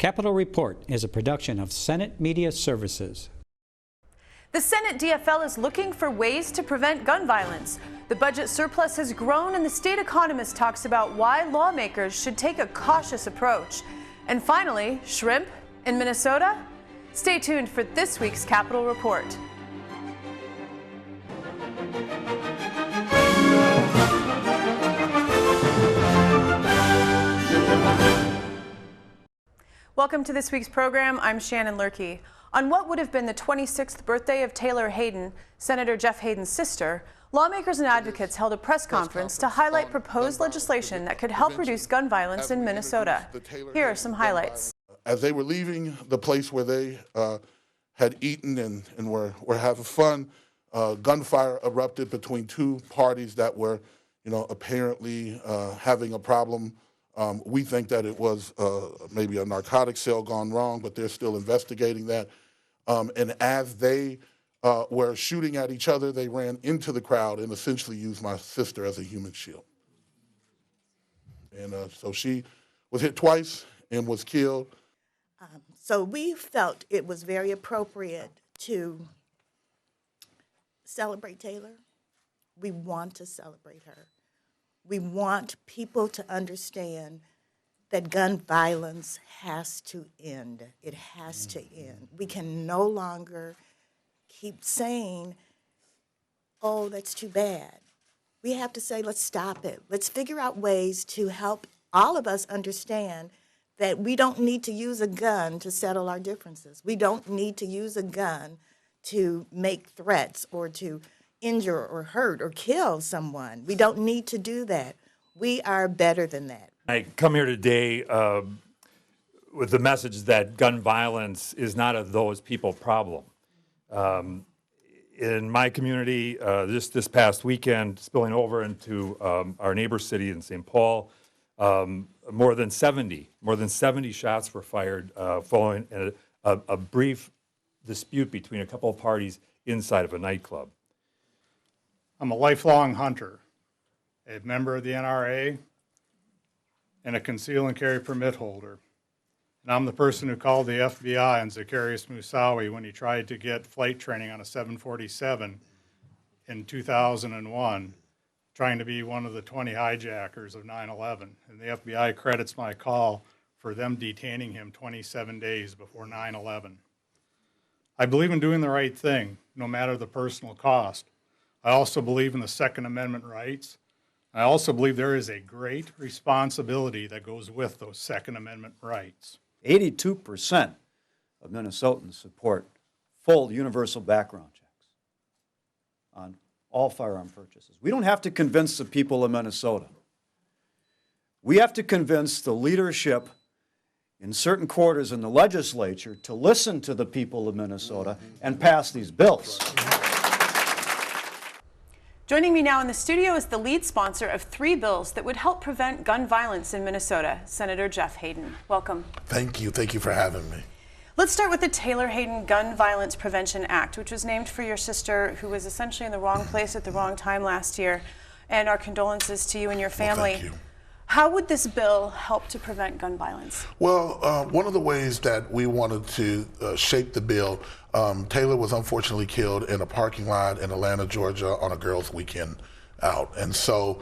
Capitol Report is a production of Senate Media Services. The Senate DFL is looking for ways to prevent gun violence. The budget surplus has grown, and the state economist talks about why lawmakers should take a cautious approach. And finally, shrimp in Minnesota? Stay tuned for this week's Capitol Report. Welcome to this week's program. I'm Shannon Lurkey. On what would have been the 26th birthday of Taylor Hayden, Senator Jeff Hayden's sister, lawmakers and advocates held a press conference to highlight proposed legislation that could help reduce gun violence in Minnesota. Here are some highlights. As they were leaving the place where they had eaten and were having fun, gunfire erupted between two parties that were, apparently having a problem. We think that it was maybe a narcotic sale gone wrong, but they're still investigating that. And as they were shooting at each other, they ran into the crowd and essentially used my sister as a human shield. And so she was hit twice and was killed. So we felt it was very appropriate to celebrate Taylor. We want to celebrate her. We want people to understand that gun violence has to end. It has to end. We can no longer keep saying, oh, that's too bad. We have to say, let's stop it. Let's figure out ways to help all of us understand that we don't need to use a gun to settle our differences. We don't need to use a gun to make threats or to injure or hurt or kill someone. We don't need to do that. We are better than that. I come here today with the message that gun violence is not a those people problem. In my community, just this past weekend, spilling over into our neighbor city in St. Paul, more than 70 shots were fired following a brief dispute between a couple of parties inside of a nightclub. I'm a lifelong hunter, a member of the NRA, and a conceal and carry permit holder. And I'm the person who called the FBI on Zacarias Moussaoui when he tried to get flight training on a 747 in 2001, trying to be one of the 20 hijackers of 9/11. And the FBI credits my call for them detaining him 27 days before 9/11. I believe in doing the right thing, no matter the personal cost. I also believe in the Second Amendment rights. I also believe there is a great responsibility that goes with those Second Amendment rights. 82% of Minnesotans support full universal background checks on all firearm purchases. We don't have to convince the people of Minnesota. We have to convince the leadership in certain quarters in the legislature to listen to the people of Minnesota and pass these bills. Joining me now in the studio is the lead sponsor of 3 bills that would help prevent gun violence in Minnesota, Senator Jeff Hayden. Welcome. Thank you. Thank you for having me. Let's start with the Taylor Hayden Gun Violence Prevention Act, which was named for your sister, who was essentially in the wrong place at the wrong time last year. And our condolences to you and your family. Well, thank you. How would this bill help to prevent gun violence? Well, one of the ways that we wanted to shape the bill, Taylor was unfortunately killed in a parking lot in Atlanta, Georgia on a girls' weekend out. And so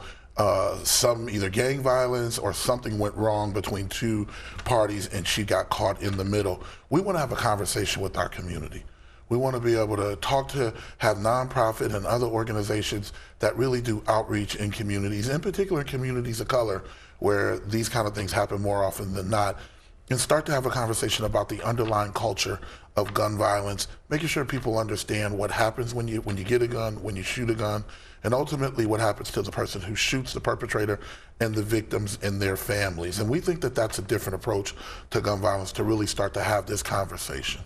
some either gang violence or something went wrong between two parties and she got caught in the middle. We want to have a conversation with our community. We want to be able to have nonprofit and other organizations that really do outreach in communities, in particular in communities of color, where these kind of things happen more often than not, and start to have a conversation about the underlying culture of gun violence, making sure people understand what happens when you get a gun, when you shoot a gun, and ultimately what happens to the person who shoots the perpetrator and the victims and their families. And we think that that's a different approach to gun violence, to really start to have this conversation.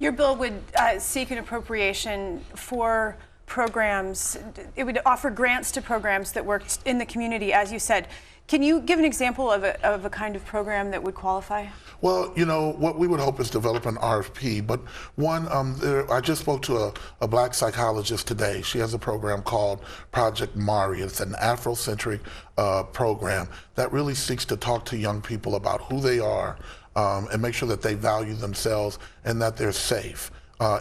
Your bill would seek an appropriation for programs. It would offer grants to programs that worked in the community, as you said. Can you give an example of a kind of program that would qualify? Well, you know, what we would hope is develop an RFP, but one, I just spoke to a black psychologist today. She has a program called Project Mari. It's an Afrocentric program that really seeks to talk to young people about who they are and make sure that they value themselves and that they're safe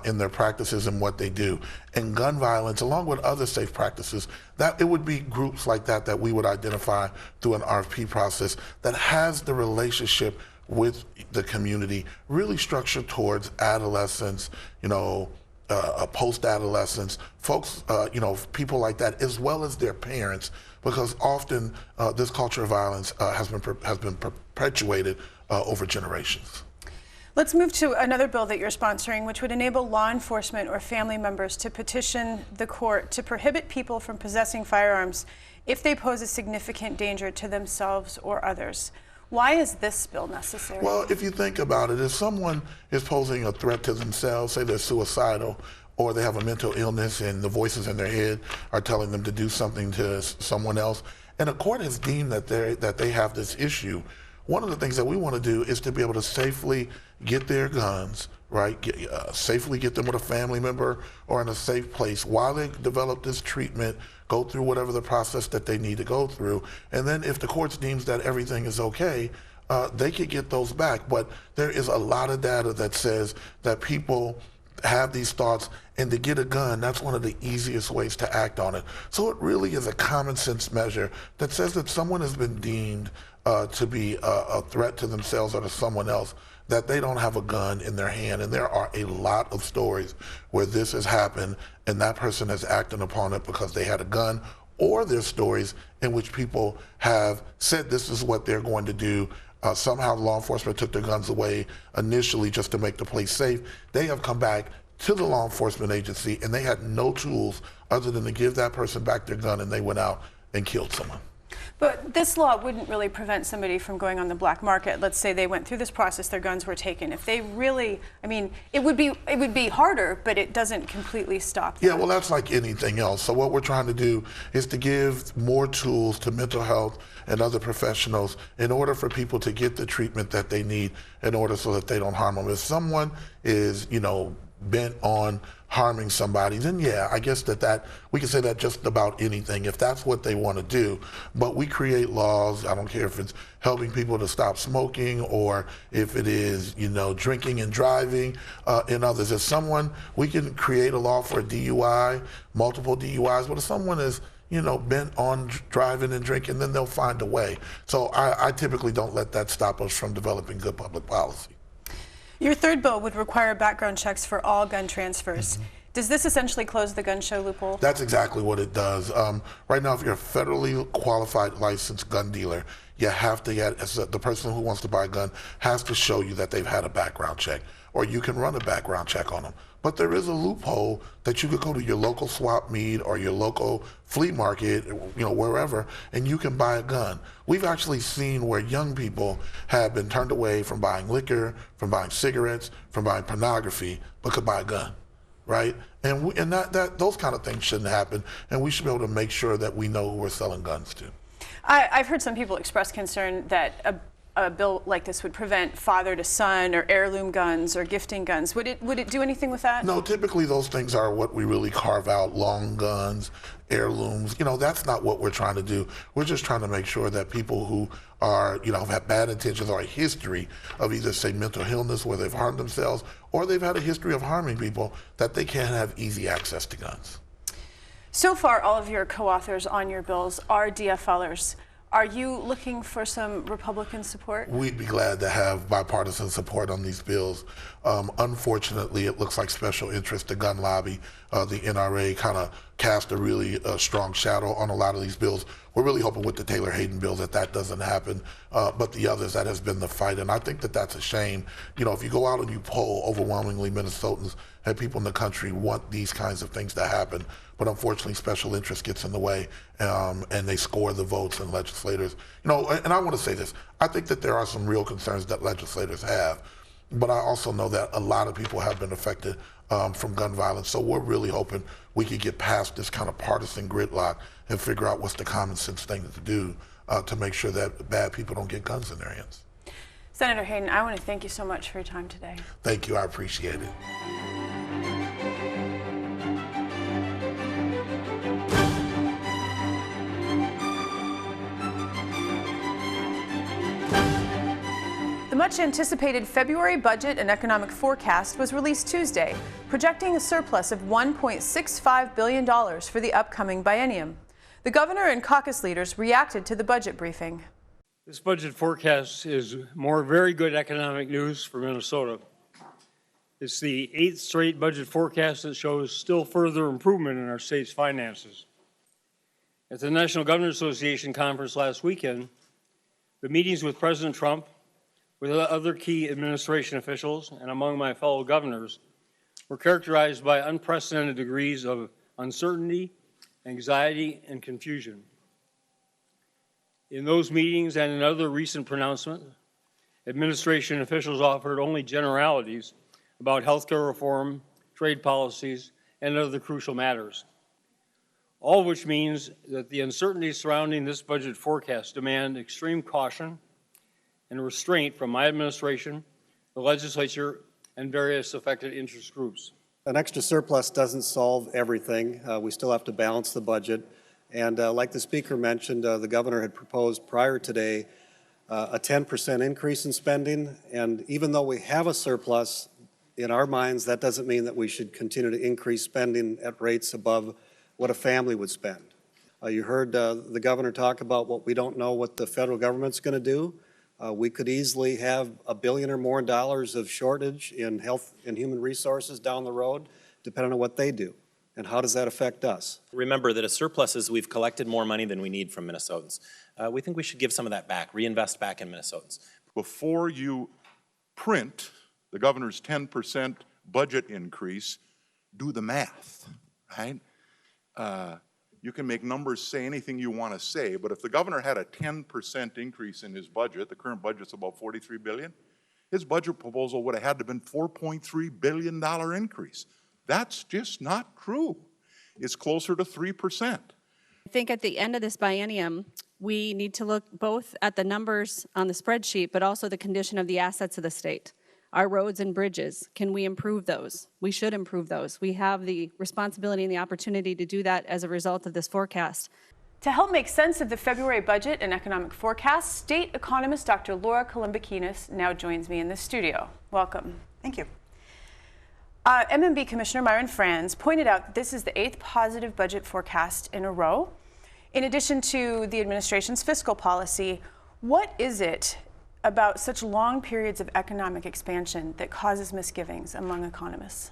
in their practices and what they do. And gun violence, along with other safe practices, that it would be groups like that that we would identify through an RFP process that has the relationship with the community really structured towards adolescents, you know, post-adolescence, folks, you know, people like that, as well as their parents, because often this culture of violence has been perpetuated over generations. Let's move to another bill that you're sponsoring, which would enable law enforcement or family members to petition the court to prohibit people from possessing firearms if they pose a significant danger to themselves or others. Why is this bill necessary? Well, if you think about it, if someone is posing a threat to themselves, say they're suicidal, or they have a mental illness and the voices in their head are telling them to do something to someone else, and a court has deemed that they have this issue, one of the things that we want to do is to be able to safely get their guns, right? Safely get them with a family member or in a safe place while they develop this treatment, go through whatever the process that they need to go through. And then if the courts deems that everything is okay, they could get those back. But there is a lot of data that says that people have these thoughts, and to get a gun, that's one of the easiest ways to act on it. So it really is a common sense measure that says that someone has been deemed to be a threat to themselves or to someone else, that they don't have a gun in their hand. And there are a lot of stories where this has happened and that person has acted upon it because they had a gun, or there's stories in which people have said this is what they're going to do. Somehow law enforcement took their guns away initially just to make the place safe. They have come back to the law enforcement agency and they had no tools other than to give that person back their gun, and they went out and killed someone. But this law wouldn't really prevent somebody from going on the black market. Let's say they went through this process, their guns were taken. If they really, I mean, it would be harder, but it doesn't completely stop that. Yeah, well, that's like anything else. So what we're trying to do is to give more tools to mental health and other professionals in order for people to get the treatment that they need in order so that they don't harm them. If someone is, you know, bent on harming somebody, then yeah, I guess that we can say that just about anything if that's what they want to do. But we create laws. I don't care if it's helping people to stop smoking or if it is, you know, drinking and driving and others. If someone, we can create a law for a DUI, multiple DUIs, but if someone is, you know, bent on driving and drinking, then they'll find a way. So I typically don't let that stop us from developing good public policy. Your third bill would require background checks for all gun transfers. Mm-hmm. Does this essentially close the gun show loophole? That's exactly what it does. Right now, if you're a federally qualified licensed gun dealer, you have to get, the person who wants to buy a gun has to show you that they've had a background check, or you can run a background check on them. But there is a loophole that you could go to your local swap meet or your local flea market, you know, wherever, and you can buy a gun. We've actually seen where young people have been turned away from buying liquor, from buying cigarettes, from buying pornography, but could buy a gun, right? And those kind of things shouldn't happen, and we should be able to make sure that we know who we're selling guns to. I've heard some people express concern that a bill like this would prevent father to son or heirloom guns or gifting guns. Would it do anything with that? No, typically those things are what we really carve out: long guns, heirlooms. You know, that's not what we're trying to do. We're just trying to make sure that people who are, you know, have bad intentions or a history of either, say, mental illness where they've harmed themselves or they've had a history of harming people, that they can't have easy access to guns. So far, all of your co-authors on your bills are DFLers. Are you looking for some Republican support? We'd be glad to have bipartisan support on these bills. Unfortunately, it looks like special interest, the gun lobby, the NRA, kind of cast a really strong shadow on a lot of these bills. We're really hoping with the Taylor Hayden bill that doesn't happen, but the others, that has been the fight, and I think that that's a shame. You know, if you go out and you poll, overwhelmingly Minnesotans and people in the country want these kinds of things to happen, but unfortunately special interest gets in the way, and they score the votes, and legislators, you know, and I want to say this, I think that there are some real concerns that legislators have, but I also know that a lot of people have been affected from gun violence, so we're really hoping we could get past this kind of partisan gridlock and figure out what's the common sense thing to do to make sure that bad people don't get guns in their hands. Senator Hayden, I want to thank you so much for your time today. Thank you. I appreciate it. The much anticipated February budget and economic forecast was released Tuesday, projecting a surplus of $1.65 billion for the upcoming biennium. The governor and caucus leaders reacted to the budget briefing. This budget forecast is more very good economic news for Minnesota. It's the 8th straight budget forecast that shows still further improvement in our state's finances. At the National Governors Association conference last weekend, the meetings with President Trump, with other key administration officials, and among my fellow governors, were characterized by unprecedented degrees of uncertainty, anxiety, and confusion. In those meetings and in other recent pronouncements, administration officials offered only generalities about healthcare reform, trade policies, and other crucial matters. All of which means that the uncertainties surrounding this budget forecast demand extreme caution and restraint from my administration, the legislature, and various affected interest groups. An extra surplus doesn't solve everything. We still have to balance the budget. And like the speaker mentioned, the governor had proposed prior today a 10% increase in spending. And even though we have a surplus, in our minds, that doesn't mean that we should continue to increase spending at rates above what a family would spend. You heard the governor talk about what we don't know what the federal government's going to do. We could easily have $1 billion or more of shortage in health and human resources down the road, depending on what they do. And how does that affect us? Remember that a surplus is we've collected more money than we need from Minnesotans. We think we should give some of that back, reinvest back in Minnesotans. Before you print the governor's 10% budget increase, do the math, right? You can make numbers say anything you want to say, but if the governor had a 10% increase in his budget, the current budget's about $43 billion, his budget proposal would have had to have been $4.3 billion increase. That's just not true. It's closer to 3%. I think at the end of this biennium, we need to look both at the numbers on the spreadsheet, but also the condition of the assets of the state. Our roads and bridges, can we improve those? We should improve those. We have the responsibility and the opportunity to do that as a result of this forecast. To help make sense of the February budget and economic forecast, state economist Dr. Laura Kalimbakinis now joins me in the studio. Welcome. Thank you. MMB Commissioner Myron Frans pointed out that this is the 8th positive budget forecast in a row. In addition to the administration's fiscal policy, what is it about such long periods of economic expansion that causes misgivings among economists?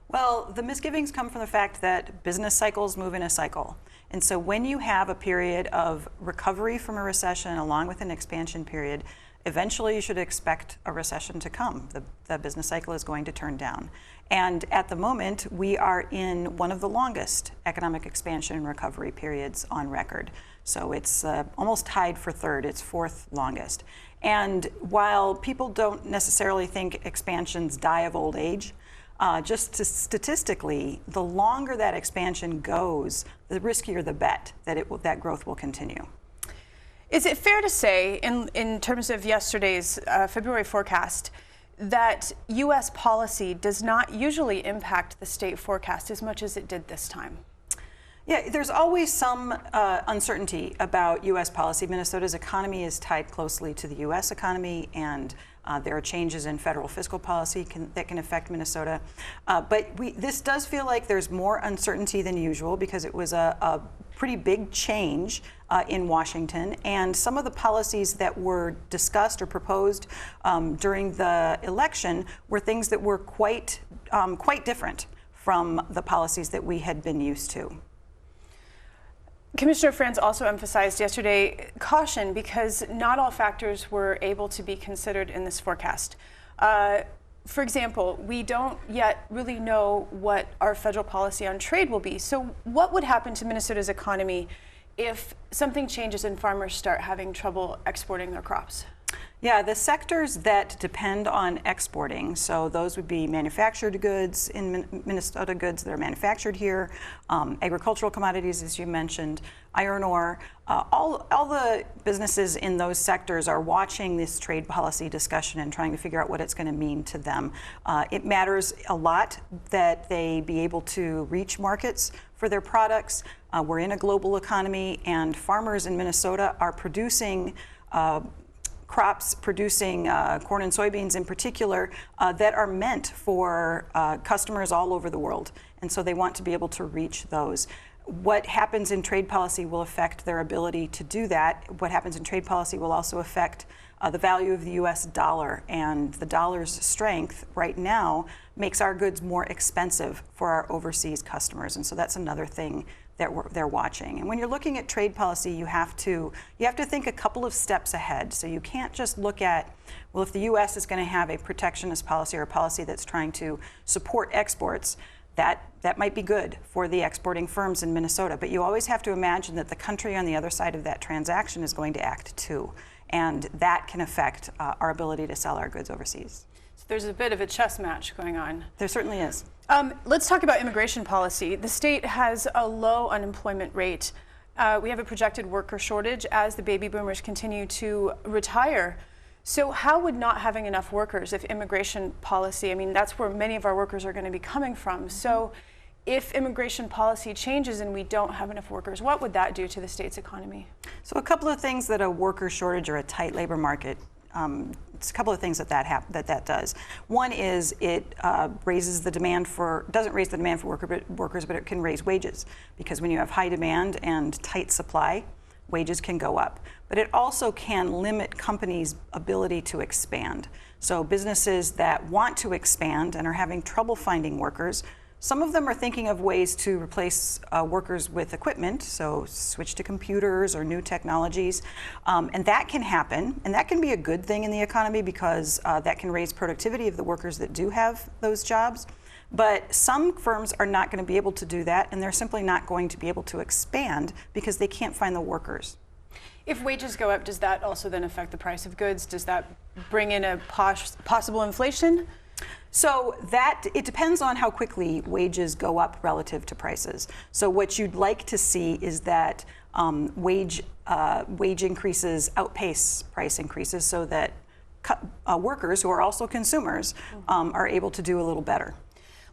Well, the misgivings come from the fact that business cycles move in a cycle. And so when you have a period of recovery from a recession along with an expansion period, eventually you should expect a recession to come. The business cycle is going to turn down. And at the moment, we are in one of the longest economic expansion and recovery periods on record. So it's almost tied for third, it's fourth longest. And while people don't necessarily think expansions die of old age, just statistically, the longer that expansion goes, the riskier the bet that that growth will continue. Is it fair to say, in terms of yesterday's February forecast, that U.S. policy does not usually impact the state forecast as much as it did this time? Yeah, there's always some uncertainty about U.S. policy. Minnesota's economy is tied closely to the U.S. economy, and there are changes in federal fiscal policy that can affect Minnesota. But this does feel like there's more uncertainty than usual because it was a pretty big change in Washington, and some of the policies that were discussed or proposed during the election were things that were quite different from the policies that we had been used to. Commissioner Frans also emphasized yesterday caution because not all factors were able to be considered in this forecast. For example, we don't yet really know what our federal policy on trade will be. So what would happen to Minnesota's economy if something changes and farmers start having trouble exporting their crops? Yeah, the sectors that depend on exporting, so those would be manufactured goods in Minnesota, goods that are manufactured here, agricultural commodities, as you mentioned, iron ore. All the businesses in those sectors are watching this trade policy discussion and trying to figure out what it's going to mean to them. It matters a lot that they be able to reach markets for their products. We're in a global economy, and farmers in Minnesota are producing crops, producing corn and soybeans in particular, that are meant for customers all over the world. And so they want to be able to reach those. What happens in trade policy will affect their ability to do that. What happens in trade policy will also affect the value of the US dollar, and the dollar's strength right now makes our goods more expensive for our overseas customers. And so that's another thing that they're watching. And when you're looking at trade policy, you have to think a couple of steps ahead. So you can't just look at, well, if the US is going to have a protectionist policy or a policy that's trying to support exports, that might be good for the exporting firms in Minnesota. But you always have to imagine that the country on the other side of that transaction is going to act too. And that can affect our ability to sell our goods overseas. So there's a bit of a chess match going on. There certainly is. Let's talk about immigration policy. The state has a low unemployment rate. We have a projected worker shortage as the baby boomers continue to retire. So how would not having enough workers, if immigration policy, I mean, that's where many of our workers are going to be coming from. So if immigration policy changes and we don't have enough workers, what would that do to the state's economy? So a couple of things that a worker shortage or a tight labor market, it's a couple of things that does. One is it raises the demand for, doesn't raise the demand for workers, but it can raise wages, because when you have high demand and tight supply, wages can go up. But it also can limit companies' ability to expand. So businesses that want to expand and are having trouble finding workers, some of them are thinking of ways to replace workers with equipment, so switch to computers or new technologies. And that can happen, and that can be a good thing in the economy, because that can raise productivity of the workers that do have those jobs. But some firms are not going to be able to do that, and they're simply not going to be able to expand because they can't find the workers. If wages go up, does that also then affect the price of goods? Does that bring in a possible inflation? So that, it depends on how quickly wages go up relative to prices. So what you'd like to see is that wage increases outpace price increases, so that workers, who are also consumers, are able to do a little better.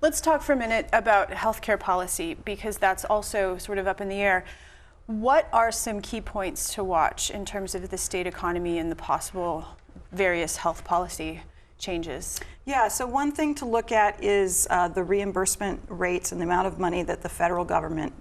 Let's talk for a minute about healthcare policy, because that's also sort of up in the air. What are some key points to watch in terms of the state economy and the possible various health policy changes? Yeah, so one thing to look at is the reimbursement rates and the amount of money that the federal government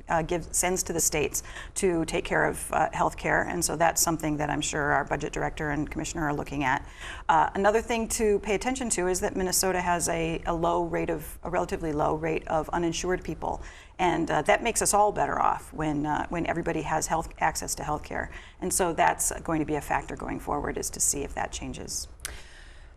sends to the states to take care of health care. And so that's something that I'm sure our budget director and commissioner are looking at. Another thing to pay attention to is that Minnesota has a relatively low rate of uninsured people. And that makes us all better off when everybody has access to health care. And so that's going to be a factor going forward, is to see if that changes.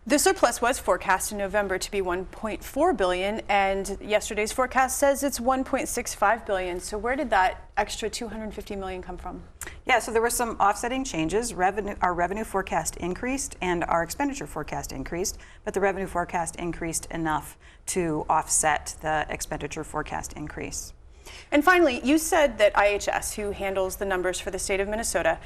The surplus was forecast in November to be $1.4 billion, and yesterday's forecast says it's $1.65 billion. So where did that extra $250 million come from? Yeah, so there were some offsetting changes. Our revenue forecast increased and our expenditure forecast increased, but the revenue forecast increased enough to offset the expenditure forecast increase. And finally, you said that IHS, who handles the numbers for the state of Minnesota,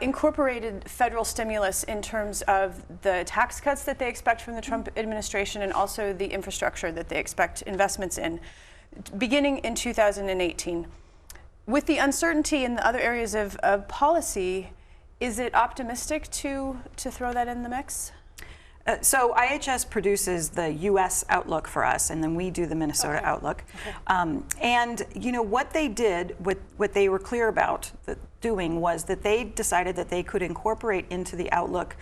incorporated federal stimulus in terms of the tax cuts that they expect from the Trump administration, and also the infrastructure that they expect investments in, beginning in 2018. With the uncertainty in the other areas of policy, is it optimistic to throw that in the mix? So IHS produces the U.S. outlook for us, and then we do the Minnesota outlook. And you know what they did, what they were clear about doing, was that they decided that they could incorporate into the outlook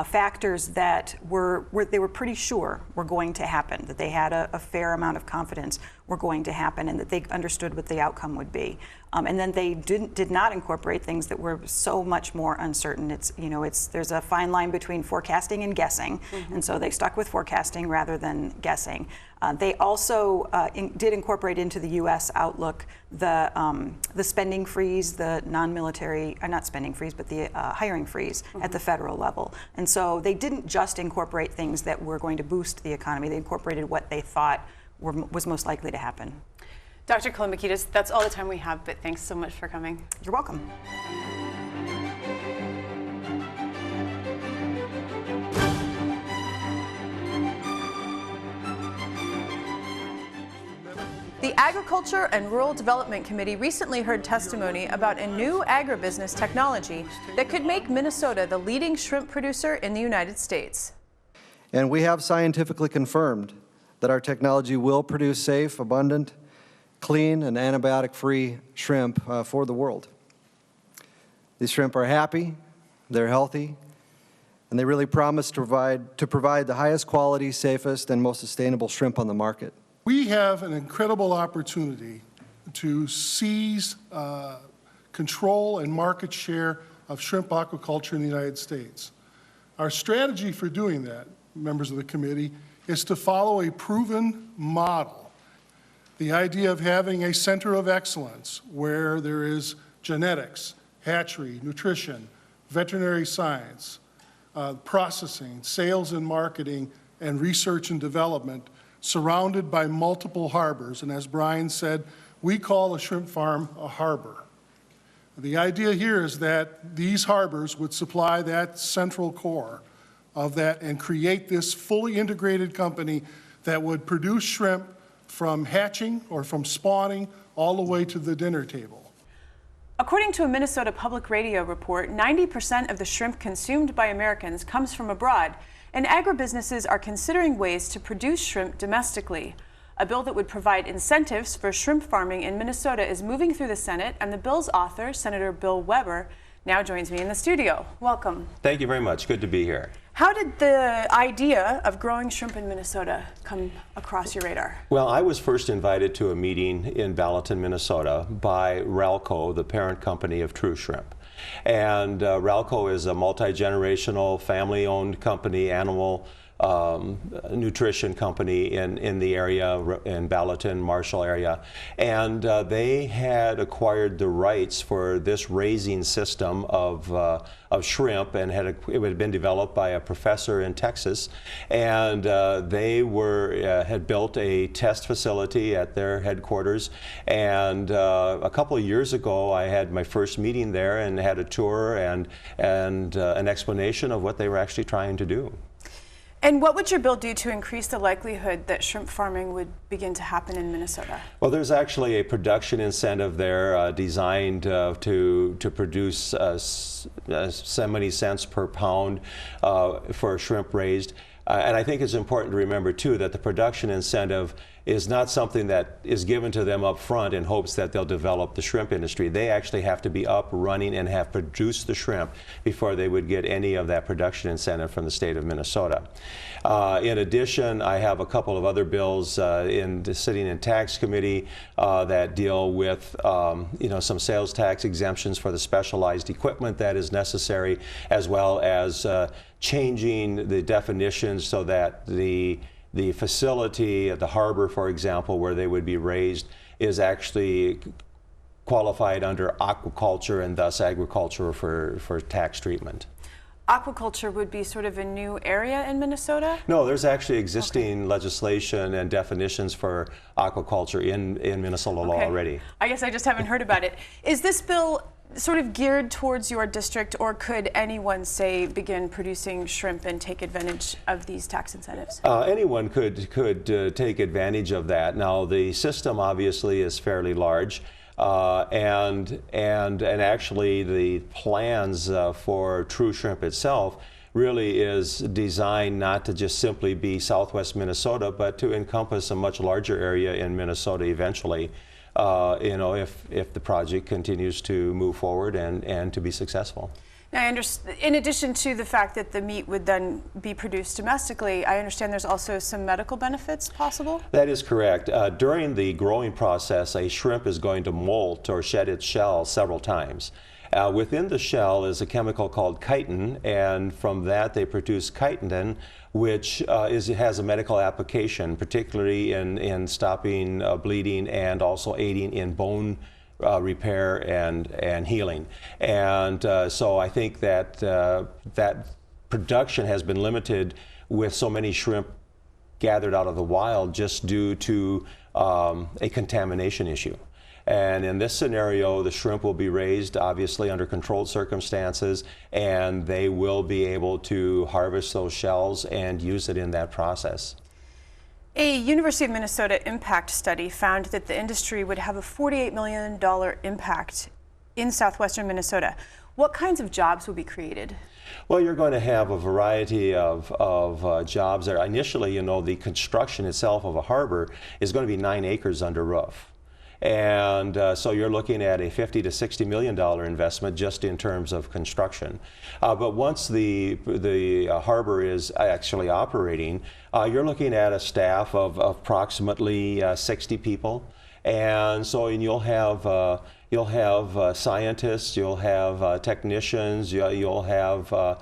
factors that they were pretty sure were going to happen, that they had a fair amount of confidence were going to happen and that they understood what the outcome would be. And then they did not incorporate things that were so much more uncertain. There's a fine line between forecasting and guessing, and so they stuck with forecasting rather than guessing. They also did incorporate into the U.S. outlook the spending freeze, the non-military, not spending freeze, but the hiring freeze at the federal level. And so they didn't just incorporate things that were going to boost the economy. They incorporated what they thought was most likely to happen. Dr. Kolomakidis, that's all the time we have, but thanks so much for coming. You're welcome. The Agriculture and Rural Development Committee recently heard testimony about a new agribusiness technology that could make Minnesota the leading shrimp producer in the United States. And we have scientifically confirmed that our technology will produce safe, abundant, clean, and antibiotic-free shrimp for the world. These shrimp are happy, they're healthy, and they really promise to provide the highest quality, safest, and most sustainable shrimp on the market. We have an incredible opportunity to seize control and market share of shrimp aquaculture in the United States. Our strategy for doing that, members of the committee, is to follow a proven model. The idea of having a center of excellence where there is genetics, hatchery, nutrition, veterinary science, processing, sales and marketing, and research and development, surrounded by multiple harbors. And as Brian said, we call a shrimp farm a harbor. The idea here is that these harbors would supply that central core of that and create this fully integrated company that would produce shrimp from hatching or from spawning all the way to the dinner table. According to a Minnesota Public Radio report, 90% of the shrimp consumed by Americans comes from abroad, and agribusinesses are considering ways to produce shrimp domestically. A bill that would provide incentives for shrimp farming in Minnesota is moving through the Senate, and the bill's author, Senator Bill Weber, now joins me in the studio. Welcome. Thank you very much. Good to be here. How did the idea of growing shrimp in Minnesota come across your radar? Well, I was first invited to a meeting in Gallatin, Minnesota by Ralco, the parent company of True Shrimp. And Ralco is a multi-generational, family-owned company, animal nutrition company in the area, in Gallatin, Marshall area. And they had acquired the rights for this raising system of shrimp, and it had been developed by a professor in Texas. And they had built a test facility at their headquarters. And a couple of years ago, I had my first meeting there and had a tour and an explanation of what they were actually trying to do. And what would your bill do to increase the likelihood that shrimp farming would begin to happen in Minnesota? Well, there's actually a production incentive there designed to produce so many cents per pound for shrimp raised. And I think it's important to remember, too, that the production incentive is not something that is given to them up front in hopes that they'll develop the shrimp industry. They actually have to be up, running, and have produced the shrimp before they would get any of that production incentive from the state of Minnesota. In addition, I have a couple of other bills sitting in tax committee that deal with some sales tax exemptions for the specialized equipment that is necessary, as well as changing the definitions so that the facility at the harbor, for example, where they would be raised, is actually qualified under aquaculture and thus agriculture for tax treatment. Aquaculture would be sort of a new area in Minnesota? No, there's actually existing legislation and definitions for aquaculture in Minnesota law already. I guess I just haven't heard about it. Is this bill sort of geared towards your district, or could anyone, say, begin producing shrimp and take advantage of these tax incentives? Anyone could take advantage of that. Now, the system obviously is fairly large, and actually the plans for True Shrimp itself really is designed not to just simply be southwest Minnesota, but to encompass a much larger area in Minnesota eventually. If the project continues to move forward and to be successful. Now, I understand, in addition to the fact that the meat would then be produced domestically, I understand there's also some medical benefits possible? That is correct. During the growing process, a shrimp is going to molt or shed its shell several times. Within the shell is a chemical called chitin, and from that they produce chitin, which has a medical application, particularly in stopping bleeding and also aiding in bone repair and healing. And so I think that that production has been limited with so many shrimp gathered out of the wild just due to a contamination issue. And in this scenario, the shrimp will be raised obviously under controlled circumstances, and they will be able to harvest those shells and use it in that process. A University of Minnesota impact study found that the industry would have a $48 million impact in southwestern Minnesota. What kinds of jobs will be created? Well, you're going to have a variety of jobs there. Initially, the construction itself of a harbor is going to be 9 acres under roof. And so you're looking at a $50 to $60 million investment just in terms of construction. But once the harbor is actually operating, you're looking at a staff of approximately 60 people. And so you'll have scientists, you'll have technicians, you'll have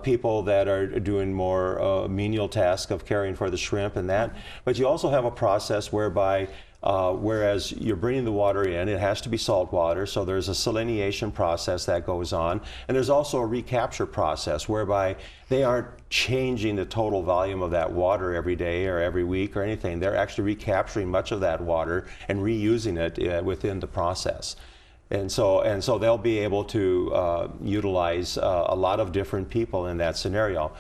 people that are doing more menial tasks of caring for the shrimp and that. But you also have a process whereby whereas you're bringing the water in, it has to be salt water, so there's a salinization process that goes on, and there's also a recapture process whereby they aren't changing the total volume of that water every day or every week or anything. They're actually recapturing much of that water and reusing it within the process. And so they'll be able to utilize a lot of different people in that scenario.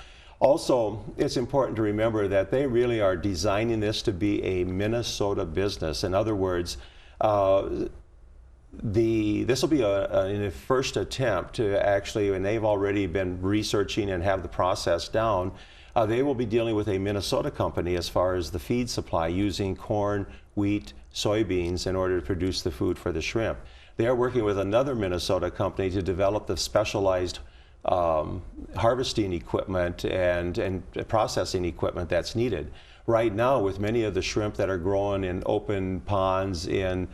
Also, it's important to remember that they really are designing this to be a Minnesota business. In other words, this will be a first attempt to actually, and they've already been researching and have the process down, they will be dealing with a Minnesota company as far as the feed supply, using corn, wheat, soybeans in order to produce the food for the shrimp. They are working with another Minnesota company to develop the specialized harvesting equipment and processing equipment that's needed. Right now, with many of the shrimp that are grown in open ponds in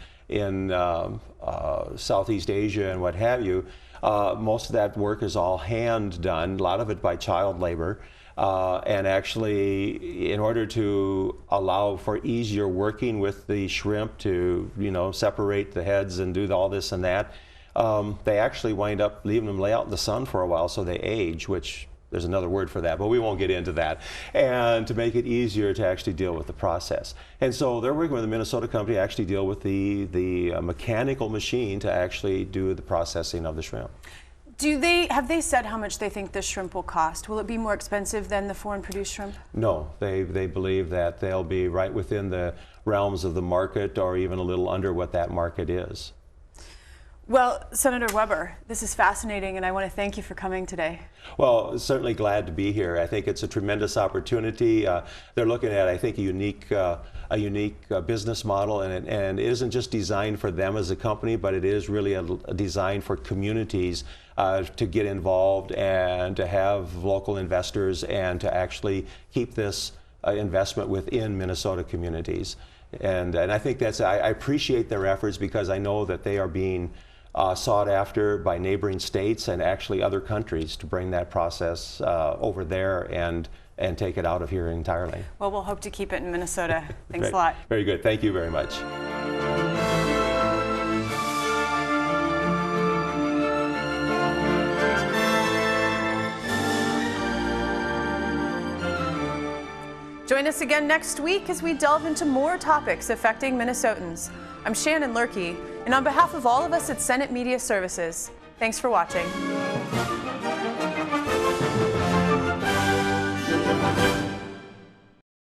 Southeast Asia and what have you, most of that work is all hand done, a lot of it by child labor. And actually, in order to allow for easier working with the shrimp to, separate the heads and do all this and that, they actually wind up leaving them lay out in the sun for a while so they age, which there's another word for that, but we won't get into that, and to make it easier to actually deal with the process. And so they're working with a Minnesota company to actually deal with the mechanical machine to actually do the processing of the shrimp. Have they said how much they think this shrimp will cost? Will it be more expensive than the foreign produced shrimp? No, they believe that they'll be right within the realms of the market or even a little under what that market is. Well, Senator Weber, this is fascinating, and I want to thank you for coming today. Well, certainly glad to be here. I think it's a tremendous opportunity. They're looking at, I think, a unique business model, and it isn't just designed for them as a company, but it is really a design for communities to get involved and to have local investors and to actually keep this investment within Minnesota communities. And I think I appreciate their efforts because I know that they are being sought after by neighboring states and actually other countries to bring that process over there and take it out of here entirely. Well, we'll hope to keep it in Minnesota. Thanks Great. a lot. Very good. Thank you very much. Join us again next week as we delve into more topics affecting Minnesotans. I'm Shannon Lurkey, and on behalf of all of us at Senate Media Services, thanks for watching.